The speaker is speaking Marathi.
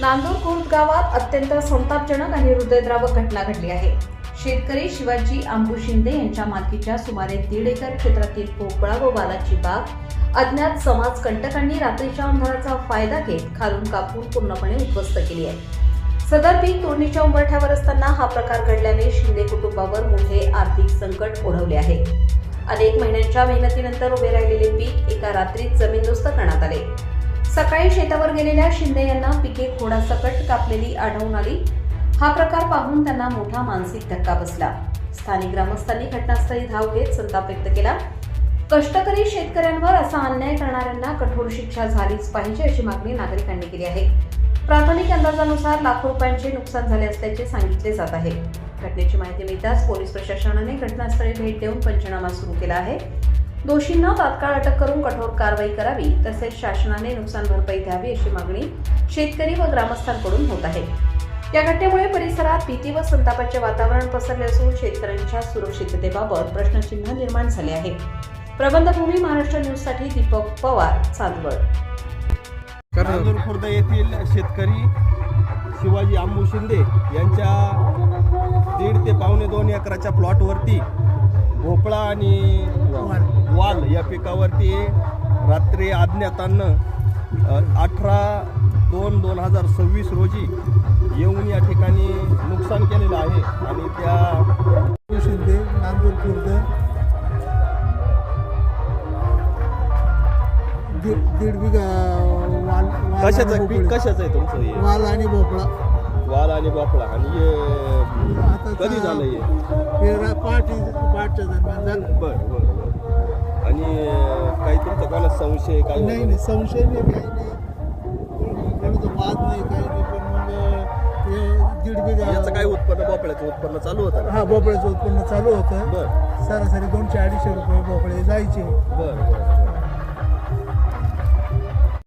नांदूर खुर्द गावात अत्यंत संतापजनक आणि हृदयद्रावक घटना घडली आहे. शेतकरी शिवाजी आंबू शिंदे यांच्या मालकीच्या सुमारे 1.5 एकर क्षेत्रातील भोपळा व वालाची बाग अज्ञात समाजकंटकांनी रात्रीच्या अंधाराचा फायदा घेत खालून कापून पूर्णपणे उद्ध्वस्त केली आहे. सदर पीक तोडणीच्या उंबरठ्यावर असताना हा प्रकार घडल्याने शिंदे कुटुंबावर मोठे आर्थिक संकट ओढवले आहे. अनेक महिन्यांच्या मेहनतीनंतर उभे राहिलेले पीक एका रात्रीत जमीनदोस्त करण्यात आले. सकाळी शेतावर गेलेल्या शिंदे यांना पिके खोडासकट कापलेली आढळून आली. हा प्रकार पाहून त्यांना मोठा मानसिक धक्का बसला. स्थानिक ग्रामस्थांनी घटनास्थळी धाव घेत संताप व्यक्त केला. कष्टकरी शेतकऱ्यांवर असा अन्याय करणाऱ्यांना कठोर शिक्षा झालीच पाहिजे अशी मागणी नागरिकांनी केली आहे. प्राथमिक अंदाजानुसार लाखो रुपयांचे नुकसान झाले असल्याचे सांगितले जात आहे. घटनेची माहिती मिळताच पोलीस प्रशासनाने घटनास्थळी भेट देऊन पंचनामा सुरू केला आहे. दोषींना तात्काळ अटक करून कठोर कारवाई करावी तसेच शासनाने नुकसान भरपाई द्यावी अशी मागणी शेतकरी व ग्रामस्थांकडून होत आहे. या घटनेमुळे परिसरात भीती व संतापाचे वातावरण पसरले असून शेतकऱ्यांच्या सुरक्षिततेबाबत प्रश्नचिन्ह निर्माण झाले आहे. प्रबंधभूमी महाराष्ट्र न्यूजसाठी दीपक पवार, चांदवड. नांदूर खुर्द येथील शेतकरी शिवाजी आंबू शिंदे यांच्या 1.5 ते 2.25 एकराच्या प्लॉटवरती भोपळा आणि वाल या पिकावरती रात्री अज्ञातांना 18/2/2026 रोजी येऊन या ठिकाणी नुकसान केलेलं आहे. आणि त्या शिंदे नांदूर खुर्द 1.5 बिघा कशाचं पीक कशाचं आहे तुमचं हे? वाल आणि भोपळा. वाल आणि भोपळा. आणि आता कधी झालं हे? पाठच्या दरम्यान झालं. बरं बरं बरं. आणि काही तुमचा कोणाला संशय काही नाही संशय नाही, काही नाही, कोणाचा वाद नाही, काही नाही. पण मग हे 1.5 बिघा याचं काय उत्पन्न, भोपळ्याचं उत्पन्न चालू होतं का? हा, भोपळ्याचं उत्पन्न चालू होतं. बरं सरासरी 200-250 रुपये भोपळे जायचे. बरं बरं.